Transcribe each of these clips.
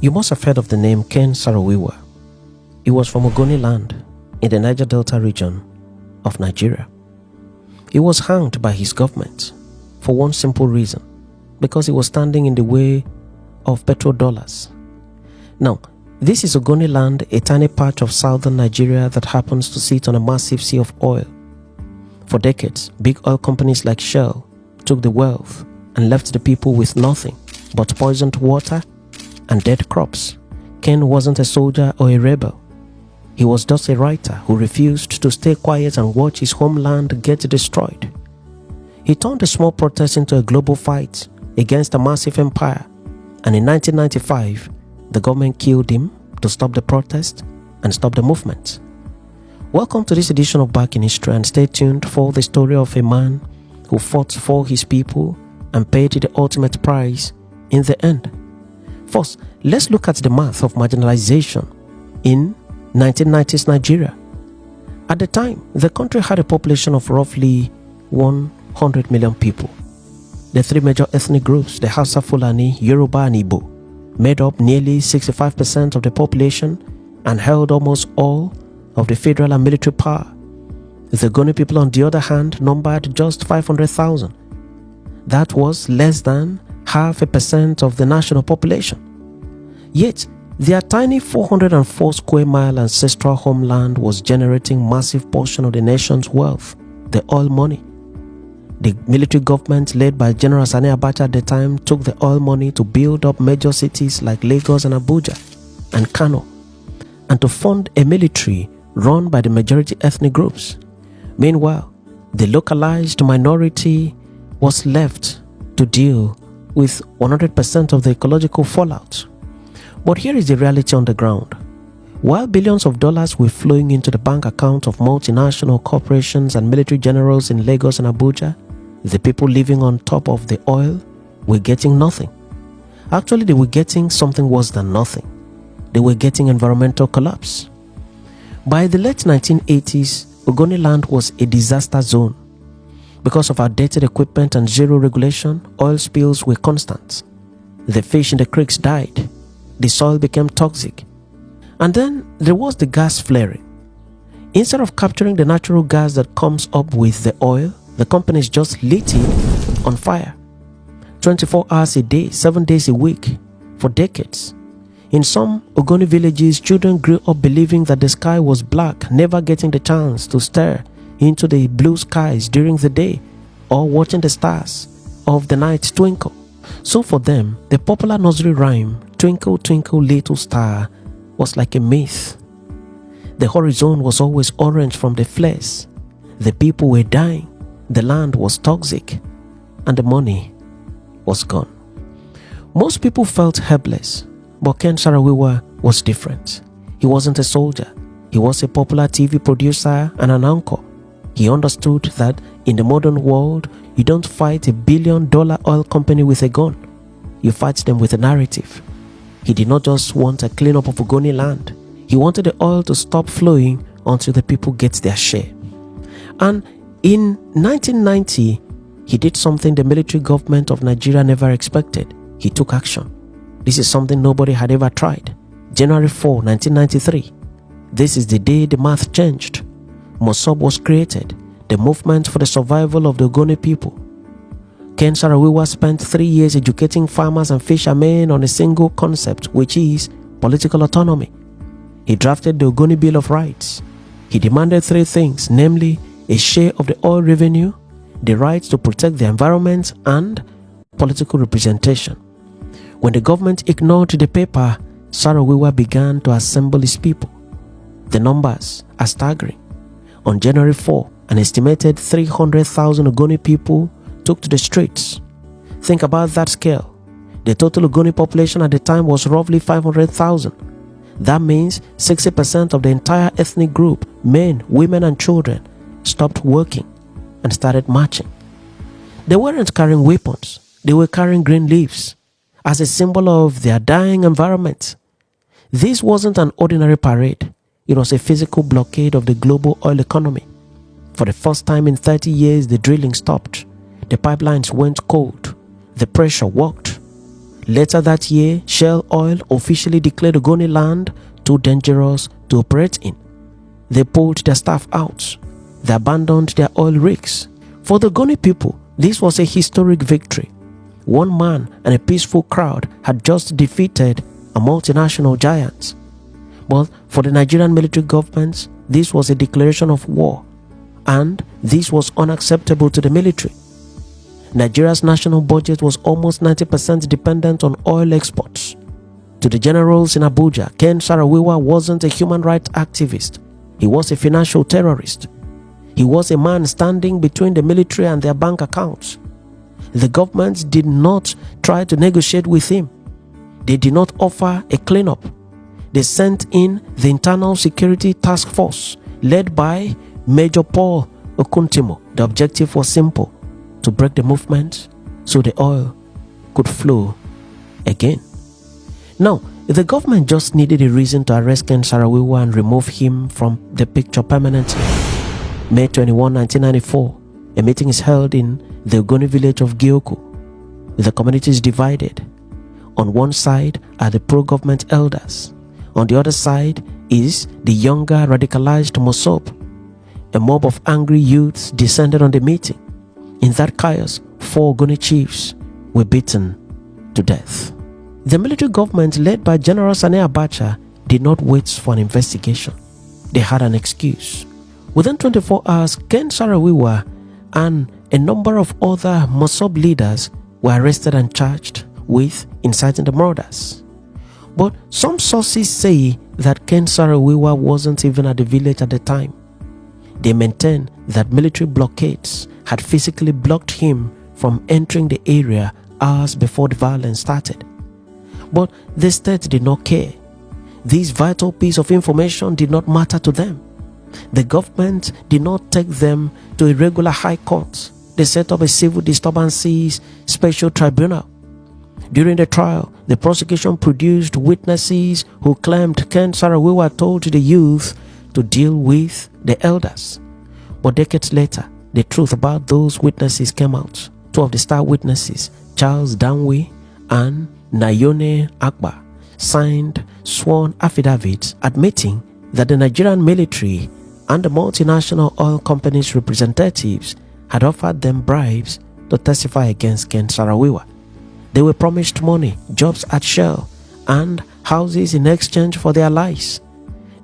You must have heard of the name Ken Saro-Wiwa. He was from Ogoni land in the Niger Delta region of Nigeria. He was hanged by his government for one simple reason, because he was standing in the way of petrodollars. Now, this is Ogoni land, a tiny patch of southern Nigeria that happens to sit on a massive sea of oil. For decades, big oil companies like Shell took the wealth and left the people with nothing but poisoned water and dead crops. Ken wasn't a soldier or a rebel. He was just a writer who refused to stay quiet and watch his homeland get destroyed. He turned a small protest into a global fight against a massive empire, and in 1995, the government killed him to stop the protest and stop the movement. Welcome to this edition of Back in History, and stay tuned for the story of a man who fought for his people and paid the ultimate price in the end. First, let's look at the math of marginalization in 1990s Nigeria. At the time, the country had a population of roughly 100 million people. The three major ethnic groups, the Hausa, Fulani, Yoruba and Igbo, made up nearly 65% of the population and held almost all of the federal and military power. The Ogoni people, on the other hand, numbered just 500,000. That was less than 0.5% of the national population. Yet, their tiny 404 square mile ancestral homeland was generating massive portion of the nation's wealth, the oil money. The military government led by General Sani Abacha at the time took the oil money to build up major cities like Lagos and Abuja and Kano, and to fund a military run by the majority ethnic groups. Meanwhile, the localized minority was left to deal with 100% of the ecological fallout. But here is the reality on the ground. While billions of dollars were flowing into the bank account of multinational corporations and military generals in Lagos and Abuja, the people living on top of the oil were getting nothing. Actually, they were getting something worse than nothing. They were getting environmental collapse. By the late 1980s, Ogoni land was a disaster zone. Because of outdated equipment and zero regulation, oil spills were constant. The fish in the creeks died. The soil became toxic. And then there was the gas flaring. Instead of capturing the natural gas that comes up with the oil, the companies just lit it on fire. 24 hours a day, 7 days a week, for decades. In some Ogoni villages, children grew up believing that the sky was black, never getting the chance to stare into the blue skies during the day or watching the stars of the night twinkle. So for them, the popular nursery rhyme, "Twinkle, Twinkle, Little Star," was like a myth. The horizon was always orange from the flares. The people were dying, the land was toxic, and the money was gone. Most people felt helpless, but Ken Saro-Wiwa was different. He wasn't a soldier. He was a popular TV producer and an anchor. He understood that in the modern world, you don't fight a billion-dollar oil company with a gun. You fight them with a narrative. He did not just want a cleanup of Ogoni land. He wanted the oil to stop flowing until the people get their share. And in 1990, he did something the military government of Nigeria never expected. He took action. This is something nobody had ever tried. January 4, 1993. This is the day the math changed. Mossab was created, the movement for the survival of the Ogoni people. Ken Saro-Wiwa spent 3 years educating farmers and fishermen on a single concept, which is political autonomy. He drafted the Ogoni Bill of Rights. He demanded 3 things, namely a share of the oil revenue, the right to protect the environment, and political representation. When the government ignored the paper, Saro-Wiwa began to assemble his people. The numbers are staggering. On January 4, an estimated 300,000 Ogoni people took to the streets. Think about that scale. The total Ogoni population at the time was roughly 500,000. That means 60% of the entire ethnic group, men, women and children, stopped working and started marching. They weren't carrying weapons. They were carrying green leaves as a symbol of their dying environment. This wasn't an ordinary parade. It was a physical blockade of the global oil economy. For the first time in 30 years, the drilling stopped. The pipelines went cold. The pressure worked. Later that year, Shell Oil officially declared Ogoni land too dangerous to operate in. They pulled their staff out. They abandoned their oil rigs. For the Ogoni people, this was a historic victory. One man and a peaceful crowd had just defeated a multinational giant. But for the Nigerian military government, this was a declaration of war, and this was unacceptable to the military. Nigeria's national budget was almost 90% dependent on oil exports. To the generals in Abuja, Ken Saro-Wiwa wasn't a human rights activist. He was a financial terrorist. He was a man standing between the military and their bank accounts. The government did not try to negotiate with him. They did not offer a cleanup. They sent in the Internal Security Task Force led by Major Paul Okuntimo. The objective was simple: to break the movement so the oil could flow again. Now, the government just needed a reason to arrest Ken Saro-Wiwa and remove him from the picture permanently. May 21, 1994, a meeting is held in the Ogoni village of Gioku. The community is divided. On one side are the pro-government elders. On the other side is the younger radicalized Mosob. A mob of angry youths descended on the meeting. In that chaos, 4 Ogoni chiefs were beaten to death. The military government, led by General Sani Abacha, did not wait for an investigation. They had an excuse. Within 24 hours, Ken Saro-Wiwa and a number of other Mosob leaders were arrested and charged with inciting the murders. But some sources say that Ken Saro-Wiwa wasn't even at the village at the time. They maintain that military blockades had physically blocked him from entering the area hours before the violence started. But the state did not care. This vital piece of information did not matter to them. The government did not take them to a regular high court. They set up a civil disturbances special tribunal. During the trial, the prosecution produced witnesses who claimed Ken Saro-Wiwa told the youth to deal with the elders. But decades later, the truth about those witnesses came out. 2 of the star witnesses, Charles Danwe and Nayone Akbar, signed sworn affidavits admitting that the Nigerian military and the multinational oil companies' representatives had offered them bribes to testify against Ken Saro-Wiwa. They were promised money, jobs at Shell, and houses in exchange for their lives.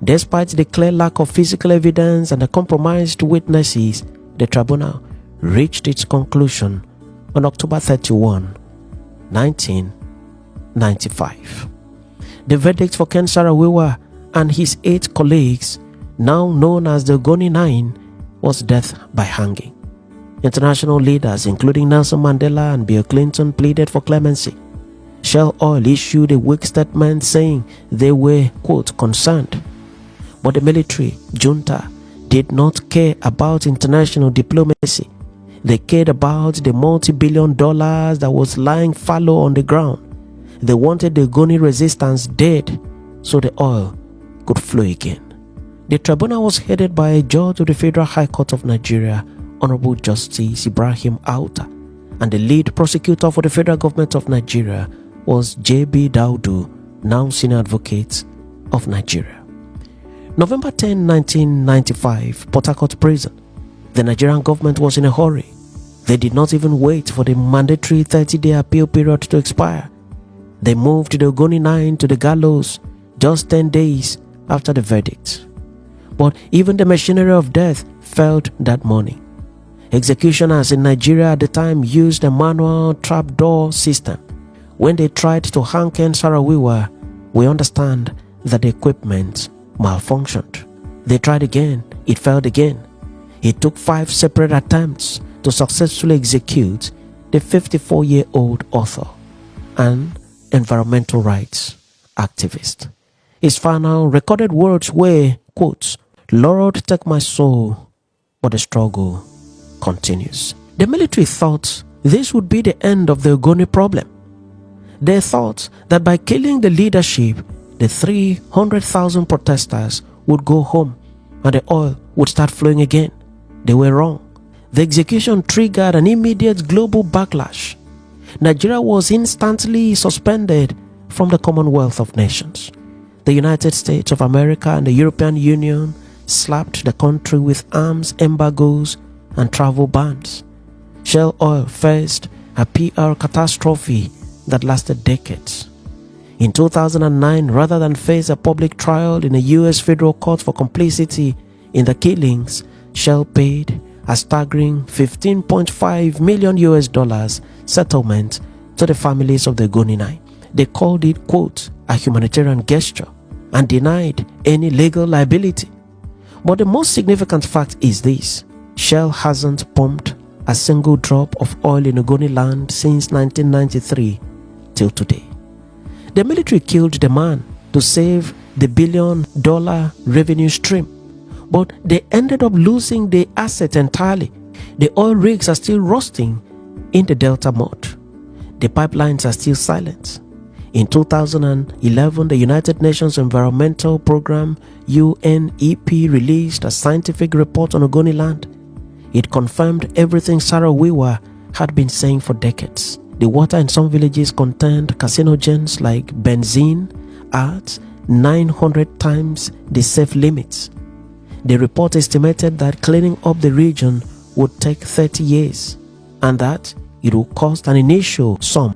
Despite the clear lack of physical evidence and the compromised witnesses, the tribunal reached its conclusion on October 31, 1995. The verdict for Ken Saro-Wiwa and his 8 colleagues, now known as the Ogoni 9, was death by hanging. International leaders, including Nelson Mandela and Bill Clinton, pleaded for clemency. Shell Oil issued a weak statement saying they were, quote, concerned. But the military, Junta, did not care about international diplomacy. They cared about the multi-billion dollars that was lying fallow on the ground. They wanted the Ogoni resistance dead so the oil could flow again. The tribunal was headed by a judge of the Federal High Court of Nigeria, Honorable Justice Ibrahim Auta, and the lead prosecutor for the federal government of Nigeria was J.B. Daudu, now senior advocate of Nigeria. November 10, 1995, Port Harcourt prison. The Nigerian government was in a hurry. They did not even wait for the mandatory 30-day appeal period to expire. They moved the Ogoni 9 to the gallows just 10 days after the verdict. But even the machinery of death failed that morning. Executioners in Nigeria at the time used a manual trapdoor system. When they tried to hang Ken Saro-Wiwa, we understand that the equipment malfunctioned. They tried again, it failed again. It took 5 separate attempts to successfully execute the 54-year-old author and environmental rights activist. His final recorded words were, quote, "Lord, take my soul, but the struggle continues." The military thought this would be the end of the Ogoni problem. They thought that by killing the leadership, the 300,000 protesters would go home and the oil would start flowing again. They were wrong. The execution triggered an immediate global backlash. Nigeria was instantly suspended from the Commonwealth of Nations. The United States of America and the European Union slapped the country with arms embargoes and travel bans. Shell oil faced a PR catastrophe that lasted decades. In 2009, rather than face a public trial in a US federal court for complicity in the killings, Shell paid a staggering $15.5 million settlement to the families of the Ogoni 9. They called it, quote, a humanitarian gesture and denied any legal liability. But the most significant fact is this: Shell hasn't pumped a single drop of oil in Ogoni land since 1993 till today. The military killed the man to save the billion-dollar revenue stream, but they ended up losing the asset entirely. The oil rigs are still rusting in the Delta mud. The pipelines are still silent. In 2011, the United Nations Environmental Program UNEP released a scientific report on Ogoni land. It confirmed everything Saro-Wiwa had been saying for decades. The water in some villages contained carcinogens like benzene at 900 times the safe limits. The report estimated that cleaning up the region would take 30 years and that it would cost an initial sum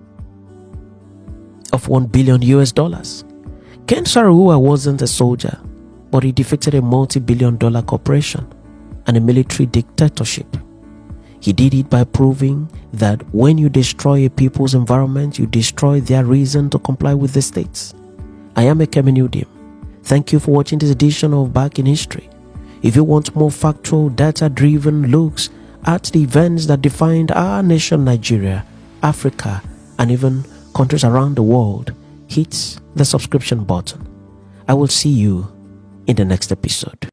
of $1 billion. Ken Saro-Wiwa wasn't a soldier, but he defeated a multi-billion-dollar corporation and a military dictatorship. He did it by proving that when you destroy a people's environment, you destroy their reason to comply with the states. I am Ekemini. Thank you for watching this edition of Back in History. If you want more factual, data-driven looks at the events that defined our nation Nigeria, Africa, and even countries around the world, hit the subscription button. I will see you in the next episode.